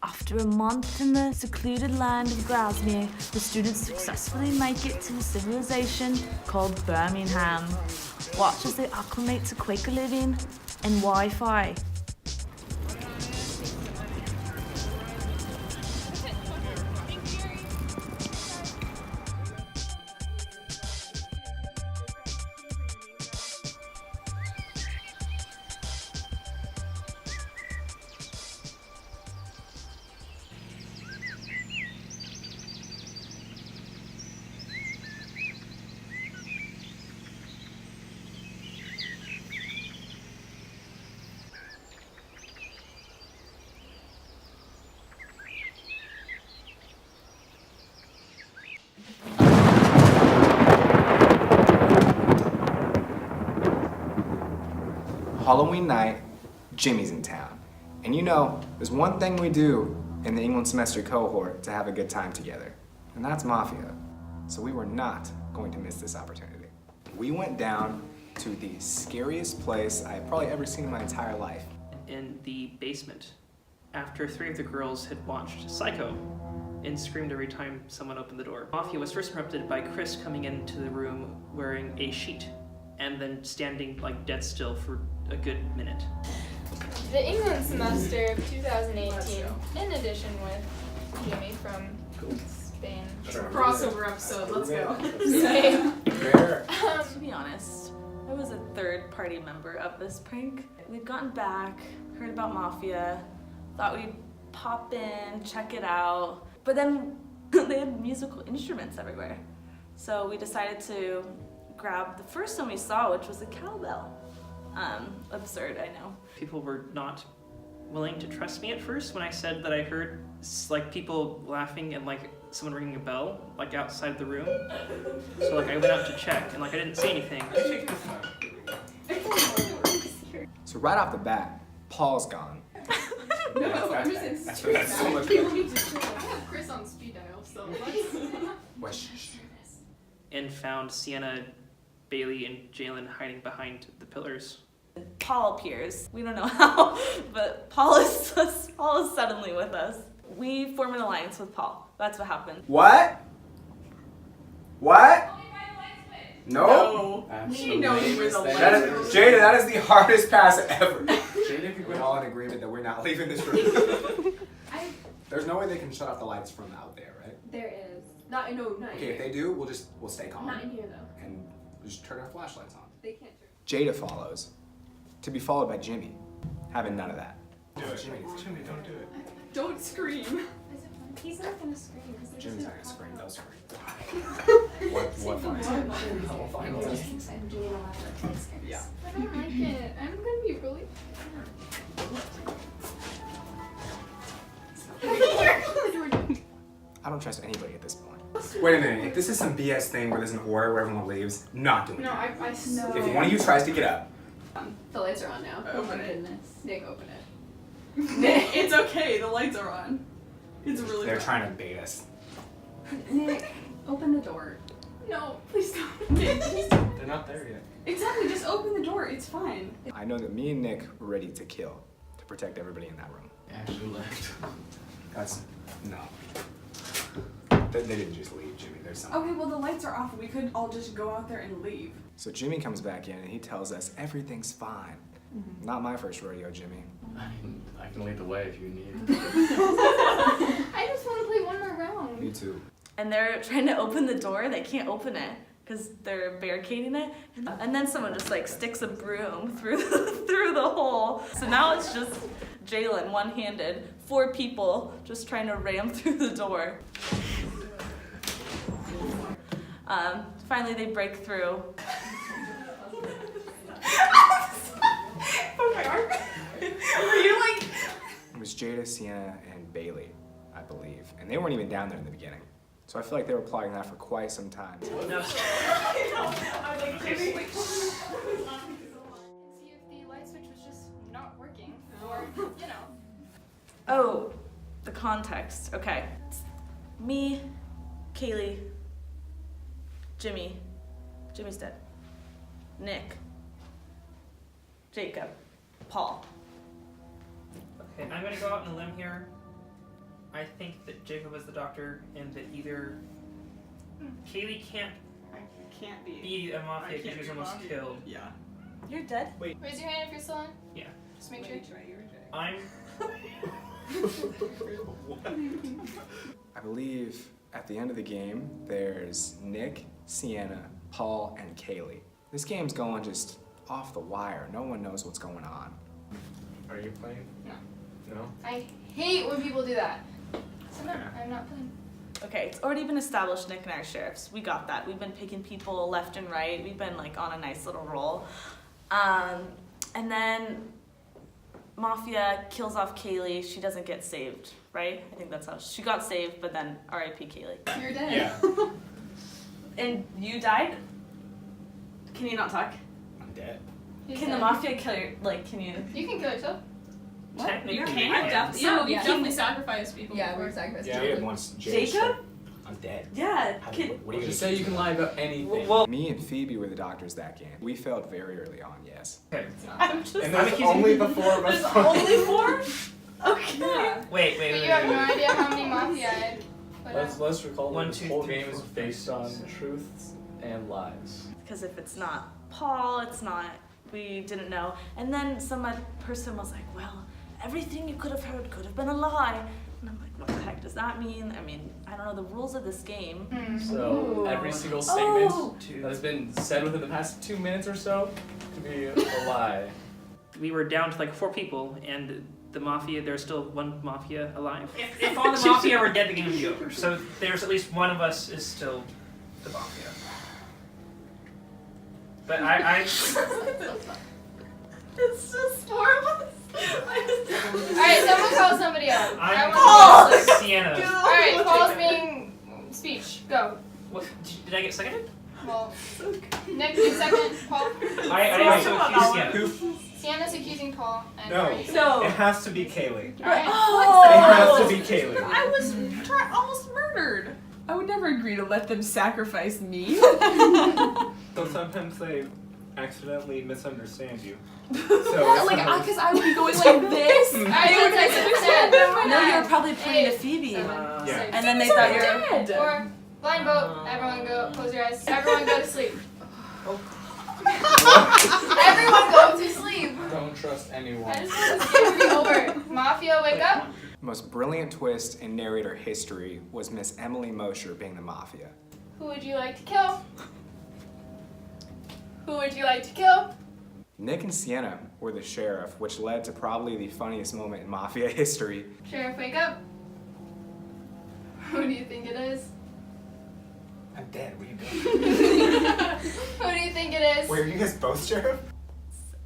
After a month in the secluded land of Grasmere, the students successfully make it to a civilization called Birmingham. Watch as they acclimate to Quaker living and Wi-Fi. Halloween night, Jimmy's in town. And you know, there's one thing we do in the England semester cohort to have a good time together, and that's mafia. So we were not going to miss this opportunity. We went down to the scariest place I've probably ever seen in my entire life. In the basement, after 3 of the girls had watched Psycho and screamed every time someone opened the door. Mafia was first interrupted by Chris coming into the room wearing a sheet and then standing like dead still for a good minute. The England semester of 2018, in addition with Jimmy from Spain. Crossover episode, let's go. To be honest, I was a third-party member of this prank. We'd gotten back, heard about Mafia, thought we'd pop in, check it out, but then they had musical instruments everywhere. So we decided to grab the first one we saw, which was a cowbell. Absurd, I know. People were not willing to trust me at first when I said that I heard like people laughing and like someone ringing a bell like outside the room. So like I went out to check and like I didn't see anything. So right off the bat, Paul's gone. No, I'm just in street dial. People need to chill. I have Chris on speed dial, so let's... And found Sienna, Bailey, and Jalin hiding behind the pillars. Paul appears. We don't know how, but Paul is suddenly with us. We form an alliance with Paul. That's what happened. What? What? No. We know you were the Jada, that is the hardest pass ever. Jada, we're all in agreement that we're not leaving this room. There's no way they can shut off the lights from out there, right? There is. Not Okay, here. if they do, we'll stay calm. Not in here though. And we'll just turn our flashlights on. They can't turn. Jada follows, to be followed by Jimmy, having none of that. Jimmy, don't do it. Don't scream. He's not gonna scream. Jimmy's not gonna scream, they'll scream. What fun? Yeah. I don't like it. I'm gonna be really... I don't trust anybody at this point. Wait a minute, if this is some BS thing where there's an order where everyone leaves, not doing No, it. I If one of you tries to get up, The lights are on now. Open it. Nick, open it. Nick, it's okay. The lights are on. It's really they're bad. trying to bait us. Nick, open the door. No, please don't. Nick, just... They're not there yet. Exactly, just open the door. It's fine. I know that me and Nick were ready to kill, to protect everybody in that room. Actually left. That's, no. They didn't just leave, Jimmy, there's something. Okay, well the lights are off. We could all just go out there and leave. So Jimmy comes back in and he tells us everything's fine. Not my first rodeo, Jimmy. I can lead the way if you need. I just want to play one more round. Me too. And they're trying to open the door and they can't open it because they're barricading it. And then someone just like sticks a broom through the hole. So now it's just Jalin, one-handed, 4 people just trying to ram through the door. Finally they break through. Oh my arm. Were you like... It was Jada, Sienna, and Bailey, I believe. And they weren't even down there in the beginning. So I feel like they were plotting that for quite some time. No. I was like, Jimmy. See if the light switch was just not working, or, you know. Oh, the context. Okay. It's me, Caylie, Jimmy. Jimmy's dead. Nick. Jacob. Paul. Okay, I'm gonna go out on a limb here I think that Jacob was the doctor, and that either Caylie can't Can't be. be a mafia because she was almost killed. Yeah. You're dead? Raise your hand if you're still on. Yeah. Just make sure. I'm. I believe at the end of the game, there's Nick, Sienna, Paul, and Caylie. This game's going just off the wire. No one knows what's going on. Are you playing? No. No? I hate when people do that. So no, I'm not playing. Okay, it's already been established Nick and I are sheriffs. We got that. We've been picking people left and right. We've been like on a nice little roll. And then Mafia kills off Caylie. She doesn't get saved, right? I think that's how she got saved, but then R.I.P. Caylie. You're dead. Yeah. And you died? Can you not talk? I'm dead. He's Can the dead. Mafia kill your, like, can you? You can kill yourself. Technically, You you can? can. Yeah, we yeah. definitely sacrificed people. Yeah, before. we're sacrificing. Yeah. once Jacob? I'm dead. Yeah. How, Can, what are you say? You can lie about anything. Well, Me and Phoebe were the doctors that game. We failed very early on, yes. okay. I'm just. and I'm there's accusing only you. the four of us. There's only 4? Okay. Yeah. Wait. But you have no idea how many Mafia I put out. Let's recall One, that this two, whole three, game is four, based five, on six. truths and lies. Because if it's not Paul, it's not, we didn't know. And then some person was like, well, everything you could have heard could have been a lie. And I'm like, what the heck does that mean? I mean, I don't know the rules of this game. So every single statement Oh. that has been said within the past 2 minutes or so could be a lie. We were down to like 4 people, and the Mafia, there's still 1 Mafia alive. If all the Mafia were dead, the game would be over. So there's at least one of us is still the Mafia. But I It's just 4 of us. Alright, someone call somebody out. I'm want to Sienna. Alright, Paul's being speech. Go. What, did I get seconded? Well, Nick, you second. Paul. I also accused Sienna. Sienna's accusing Paul. And No. Marie. No. It has to be Caylie. Alright. It has to be Caylie. I was almost murdered. I would never agree to let them sacrifice me. So sometimes they accidentally misunderstand you. So Because I would be going like this. Alright, that's No, you were probably pointing to Phoebe. Yeah. And then they thought you were. dead. Or blind vote. Everyone go. Close your eyes. Everyone go to sleep. Everyone go to sleep. Don't trust anyone. I just want this game to be over. Mafia, wake up. The most brilliant twist in narrator history was Miss Emily Mosher being the Mafia. Who would you like to kill? Who would you like to kill? Nick and Sienna were the sheriff, which led to probably the funniest moment in Mafia history. Sheriff, wake up. Who do you think it is? I'm dead. What are you doing? Who do you think it is? Wait, are you guys both sheriff?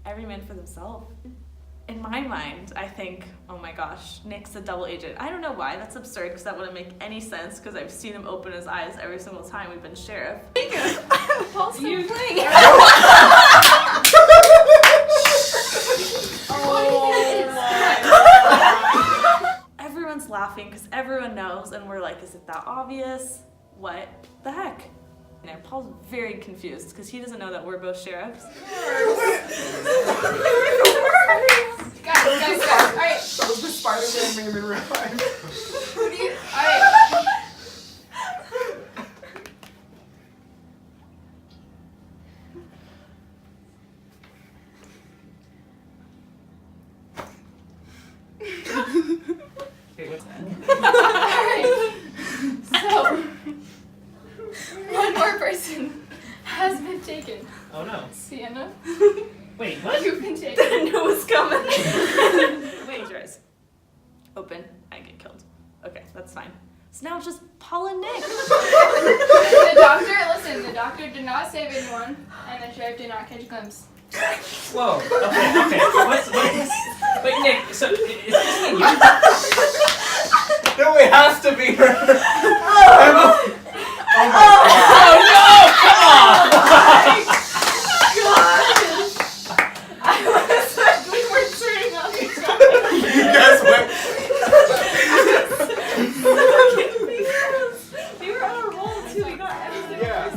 Every man for themselves. In my mind, I think, oh my gosh, Nick's a double agent. I don't know why, that's absurd because that wouldn't make any sense because I've seen him open his eyes every single time we've been sheriff. Paul's still playing. Everyone's laughing because everyone knows and we're like, is it that obvious? What the heck? And Paul's very confused because he doesn't know that we're both sheriffs. Guys. Alright. That was the Spider-Man made me realize. Who do you. Alright. Alright. So, one more person has been taken. Oh no. Sienna, Wait, what? you've been taken. I knew it was coming. Wait, your eyes. Open. I get killed. Okay, that's fine. So now it's just Paul and Nick. The doctor did not save anyone, and the sheriff did not catch a glimpse. Whoa. Okay. What's wait, Nick. So is this you? No, it has to be her. We were turning on each other. You guys went. We were on a roll too. We got everything. Yeah.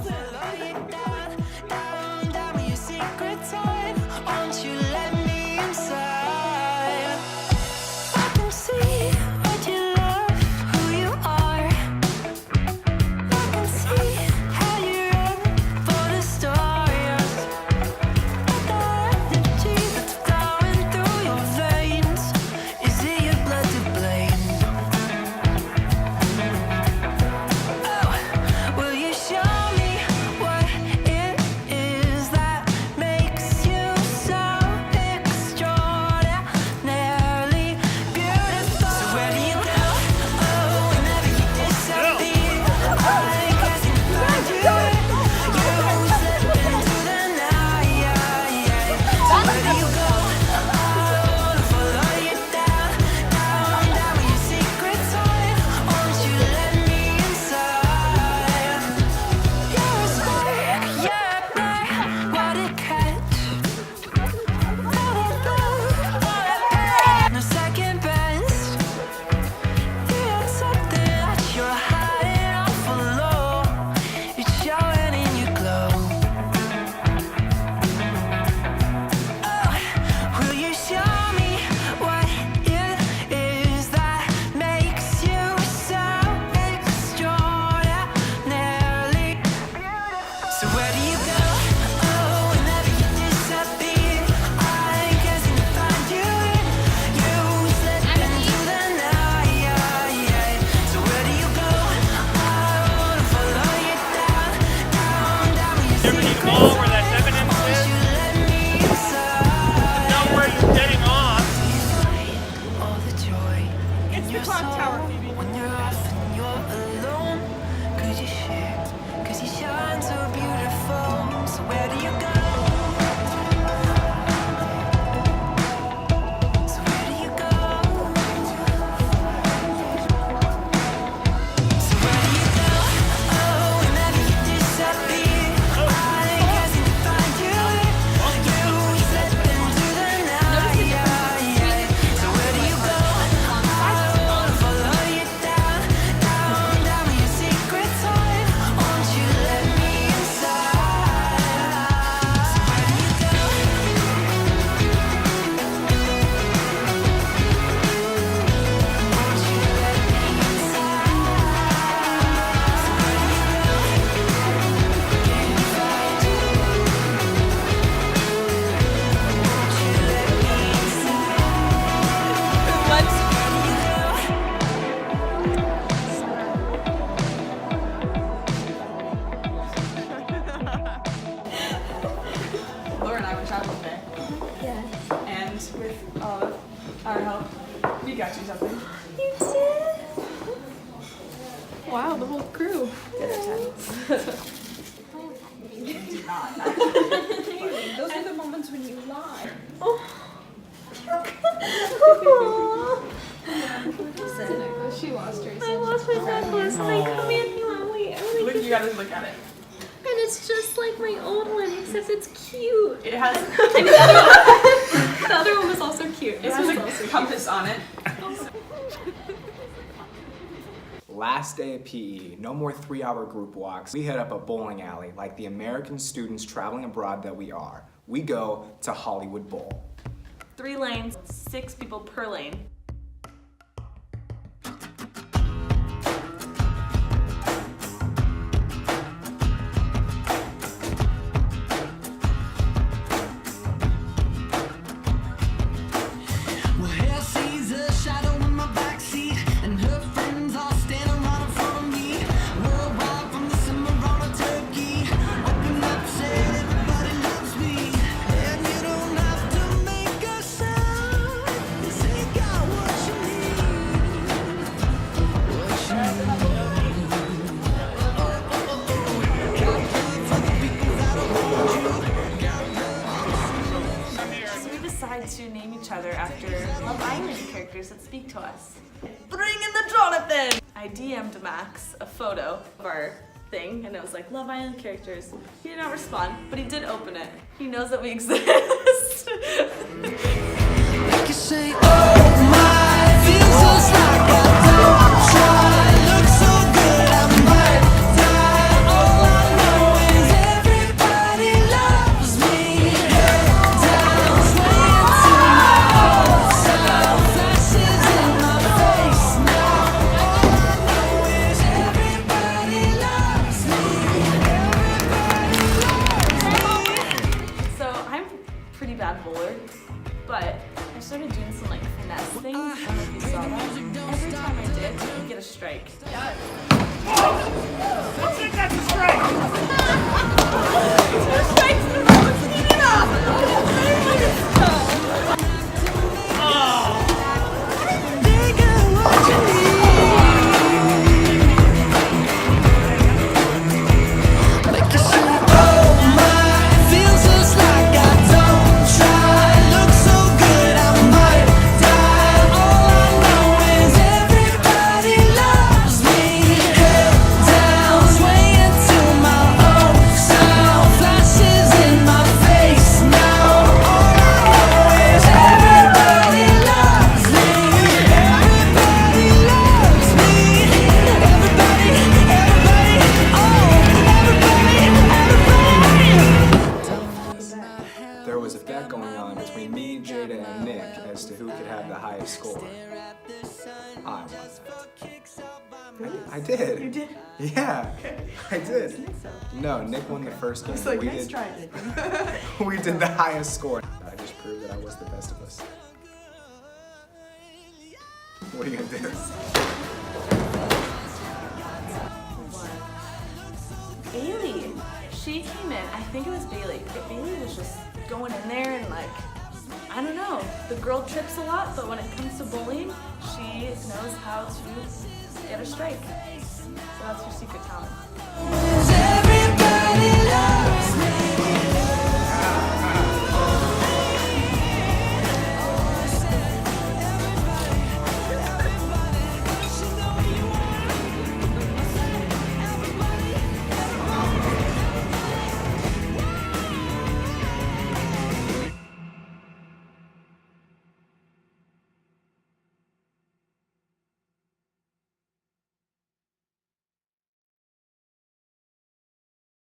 clock tower, Phoebe. When you're off and you're alone, 'cause you shine so beautiful. So where do you go? So where do you go? So where do you go? Oh, whenever you disappear, I can't seem to find you. You slip into the night. So where do you go? I wanna follow you down, down, down to your secret time. Won't you let me inside? So where do you go? Won't you let me inside? So where do you go? Can you find you? Won't you let me inside? What? Laura and I were shopping today. Yeah. And with all of our help, we got you something. You did? Wow, the whole crew. Good attendance. Those are the moments when you lie. She lost hers. I lost my necklace and I come in and I'm like, Look, you gotta look at it. and it's just like my old one, except it's cute. It has, I mean, the other one was also cute. it This has was a also compass on it. Last day of PE, no more 3-hour group walks. We head up a bowling alley like the American students traveling abroad that we are. We go to Hollywood Bowl. 3 lanes, 6 people per lane. Well, hell sees a shadow in my backseat, and her friends all standing right in front of me. Worldwide from the Cimarron to Turkey. Open up, said everybody loves me. And you don't have to make a sound. This ain't got what you need. What you need. For the people that'll hold you. So we decide to name each other after Love Island characters that speak to us. Bring in the Jonathan! I DM'd Max a photo of our thing, and it was like, Love Island characters. He did not respond, but he did open it. He knows that we exist. Like you say, oh my, feels just like I don't try. Look so good, I might die. All I know is everybody loves me. Head down, sway into my own sound. Flashes in my face now. All I know is everybody loves me. Everybody loves me. So I'm a pretty bad bowler, but I started doing some like finesse things. I don't know if you saw that. Every time I did, I'd get a strike. Let's take that to strike. 2 strikes in a row, it's heating up! They got what you need. Like you say, oh my, feels just like I don't try. Look so good, I might die. All I know is everybody loves me. Head down, sway into my own sound. Flashes in my face now. All I know is everybody loves me. Everybody loves me. Everybody, oh, everybody. There was a bet going on between me, Jada, and Nick as to who could have the highest score. I won that. I did. You did? Yeah, I did. No, Nick won the first game. It's like, we nice did, try, Nick. we did the highest score. I just proved that I was the best of us. What are you gonna do? Bailey, she came in, I think it was Bailey, but Bailey was just going in there and like, I I don't know. The girl trips a lot, but when it comes to bullying, she knows how to get a strike. So that's her secret talent.